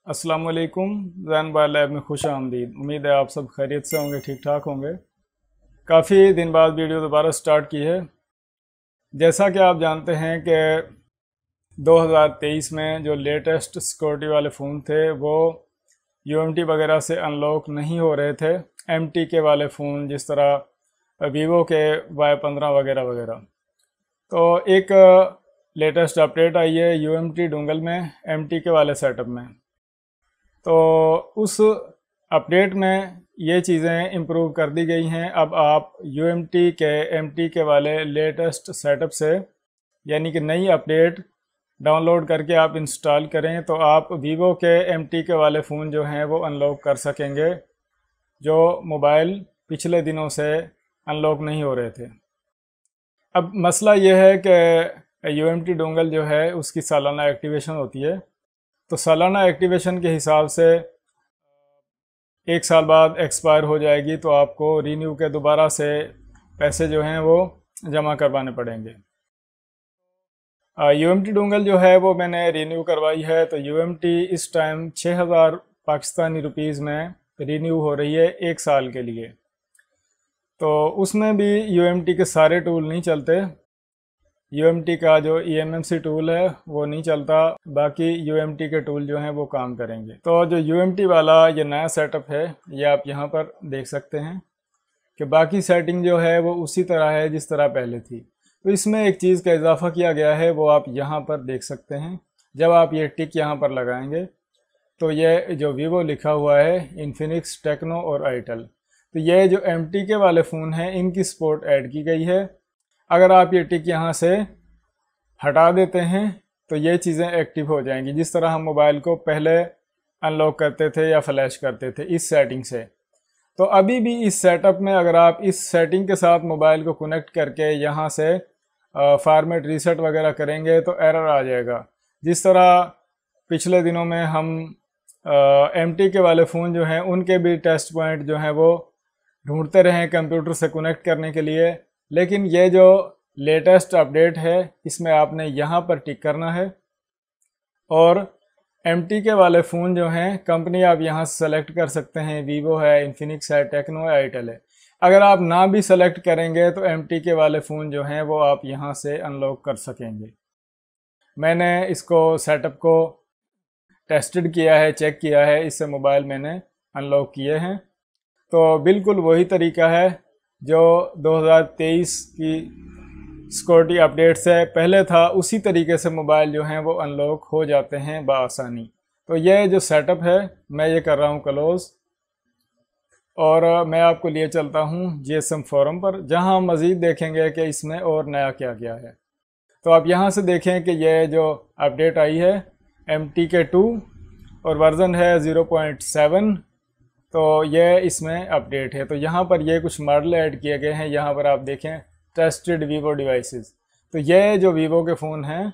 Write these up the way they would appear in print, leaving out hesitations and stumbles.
अस्सलाम वालेकुम। जैन बार लैब में खुश आमदीद। उम्मीद है आप सब खैरियत से होंगे, ठीक ठाक होंगे। काफ़ी दिन बाद वीडियो दोबारा स्टार्ट की है। जैसा कि आप जानते हैं कि 2023 में जो लेटेस्ट सिक्योरिटी वाले फ़ोन थे वो यूएमटी वगैरह से अनलॉक नहीं हो रहे थे। एमटीके वाले फ़ोन जिस तरह वीवो के Y15 वगैरह वगैरह। तो एक लेटेस्ट अपडेट आई है यूएमटी डोंगल में एमटीके वाले सेटअप में। तो उस अपडेट में ये चीज़ें इम्प्रूव कर दी गई हैं। अब आप यूएमटी के एमटीके वाले लेटेस्ट सेटअप से यानी कि नई अपडेट डाउनलोड करके आप इंस्टॉल करें तो आप वीवो के एमटीके वाले फ़ोन जो हैं वो अनलॉक कर सकेंगे, जो मोबाइल पिछले दिनों से अनलॉक नहीं हो रहे थे। अब मसला ये है कि यूएमटी डोंगल जो है उसकी सालाना एक्टिवेशन होती है। तो सालाना एक्टिवेशन के हिसाब से 1 साल बाद एक्सपायर हो जाएगी, तो आपको रीन्यू के दोबारा से पैसे जो हैं वो जमा करवाने पड़ेंगे। यूएमटी डोंगल जो है वो मैंने रीन्यू करवाई है। तो यूएमटी इस टाइम 6000 पाकिस्तानी रुपीज़ में रीन्यू हो रही है 1 साल के लिए। तो उसमें भी यूएमटी के सारे टूल नहीं चलते। यूएमटी का जो eMMC टूल है वो नहीं चलता, बाकी यूएमटी के टूल जो हैं वो काम करेंगे। तो जो यूएमटी वाला ये नया सेटअप है ये आप यहाँ पर देख सकते हैं कि बाकी सेटिंग जो है वो उसी तरह है जिस तरह पहले थी। तो इसमें एक चीज़ का इजाफा किया गया है, वो आप यहाँ पर देख सकते हैं। जब आप ये टिक यहाँ पर लगाएंगे तो ये जो वीवो लिखा हुआ है, इन्फिनिक्स, टेक्नो और आईटेल, तो ये जो एमटीके वाले फ़ोन हैं इनकी सपोर्ट ऐड की गई है। अगर आप ये टिक यहाँ से हटा देते हैं तो ये चीज़ें एक्टिव हो जाएंगी, जिस तरह हम मोबाइल को पहले अनलॉक करते थे या फ्लैश करते थे इस सेटिंग से। तो अभी भी इस सेटअप में अगर आप इस सेटिंग के साथ मोबाइल को कनेक्ट करके यहाँ से फॉर्मेट रीसेट वगैरह करेंगे तो एरर आ जाएगा। जिस तरह पिछले दिनों में हम एमटीके वाले फ़ोन जो हैं उनके भी टेस्ट पॉइंट जो हैं वो ढूंढते रहे कंप्यूटर से कनेक्ट करने के लिए, लेकिन ये जो लेटेस्ट अपडेट है इसमें आपने यहाँ पर टिक करना है। और एमटीके वाले फ़ोन जो हैं कंपनी आप यहाँ से सेलेक्ट कर सकते हैं, वीवो है, इन्फिनिक्स है, टेक्नो है, आईटेल है। अगर आप ना भी सेलेक्ट करेंगे तो एमटीके वाले फ़ोन जो हैं वो आप यहाँ से अनलॉक कर सकेंगे। मैंने इसको सेटअप को टेस्टेड किया है, चेक किया है, इससे मोबाइल मैंने अनलॉक किए हैं। तो बिल्कुल वही तरीका है जो 2023 की सिक्योरिटी अपडेट से पहले था, उसी तरीके से मोबाइल जो हैं वो अनलॉक हो जाते हैं बआसानी। तो ये जो सेटअप है मैं ये कर रहा हूँ क्लोज़, और मैं आपको लिए चलता हूँ जीएसएम फोरम पर, जहाँ हम मज़ीद देखेंगे कि इसमें और नया क्या क्या है। तो आप यहाँ से देखें कि ये जो अपडेट आई है MTK2 और वर्ज़न है 0.7, तो ये इसमें अपडेट है। तो यहाँ पर ये कुछ मॉडल ऐड किए गए हैं। यहाँ पर आप देखें टेस्टेड वीवो डिवाइसेस। तो ये जो वीवो के फ़ोन हैं,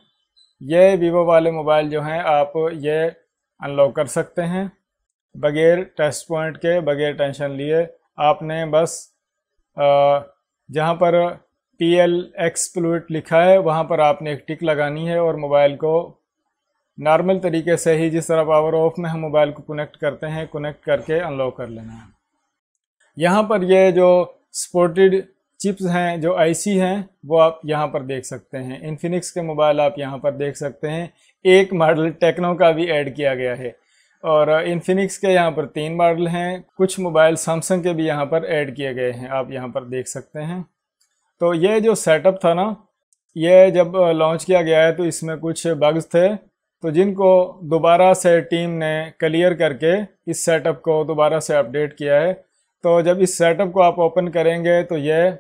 ये वीवो वाले मोबाइल जो हैं आप ये अनलॉक कर सकते हैं बगैर टेस्ट पॉइंट के, बगैर टेंशन लिए। आपने बस जहाँ पर PL एक्सप्लॉइट लिखा है वहाँ पर आपने एक टिक लगानी है और मोबाइल को नॉर्मल तरीके से ही, जिस तरह पावर ऑफ में हम मोबाइल को कनेक्ट करते हैं, कनेक्ट करके अनलॉक कर लेना है। यहाँ पर ये जो सपोर्टेड चिप्स हैं, जो IC हैं, वो आप यहाँ पर देख सकते हैं। इन्फिनिक्स के मोबाइल आप यहाँ पर देख सकते हैं। एक मॉडल टेक्नो का भी ऐड किया गया है, और इन्फिनिक्स के यहाँ पर 3 मॉडल हैं। कुछ मोबाइल सैमसंग के भी यहाँ पर ऐड किए गए हैं, आप यहाँ पर देख सकते हैं। तो ये जो सेटअप था ना, ये जब लॉन्च किया गया है तो इसमें कुछ बग्स थे, तो जिनको दोबारा से टीम ने क्लियर करके इस सेटअप को दोबारा से अपडेट किया है। तो जब इस सेटअप को आप ओपन करेंगे तो ये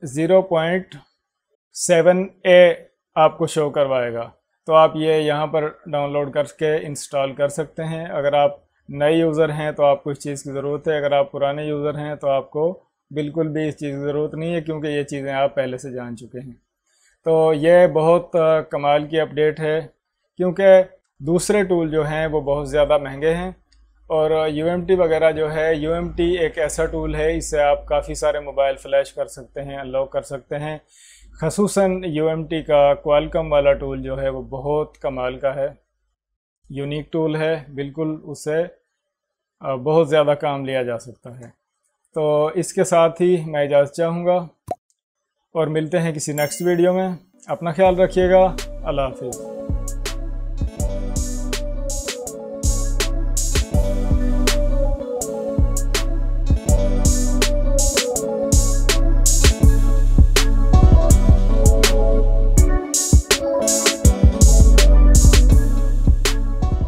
0.7A आपको शो करवाएगा। तो आप ये यहाँ पर डाउनलोड करके इंस्टॉल कर सकते हैं। अगर आप नए यूज़र हैं तो आपको इस चीज़ की ज़रूरत है, अगर आप पुराने यूज़र हैं तो आपको बिल्कुल भी इस चीज़ की ज़रूरत नहीं है, क्योंकि ये चीज़ें आप पहले से जान चुके हैं। तो ये बहुत कमाल की अपडेट है, क्योंकि दूसरे टूल जो हैं वो बहुत ज़्यादा महंगे हैं, और यूएमटी वगैरह जो है, यूएमटी एक ऐसा टूल है, इससे आप काफ़ी सारे मोबाइल फ्लैश कर सकते हैं, अनलॉक कर सकते हैं। ख़ुसूसन UMT का क्वालकॉम वाला टूल जो है वो बहुत कमाल का है, यूनिक टूल है, बिल्कुल उससे बहुत ज़्यादा काम लिया जा सकता है। तो इसके साथ ही मैं इजाज़त चाहूँगा और मिलते हैं किसी नेक्स्ट वीडियो में। अपना ख्याल रखिएगा। अल्लाह हाफिज़।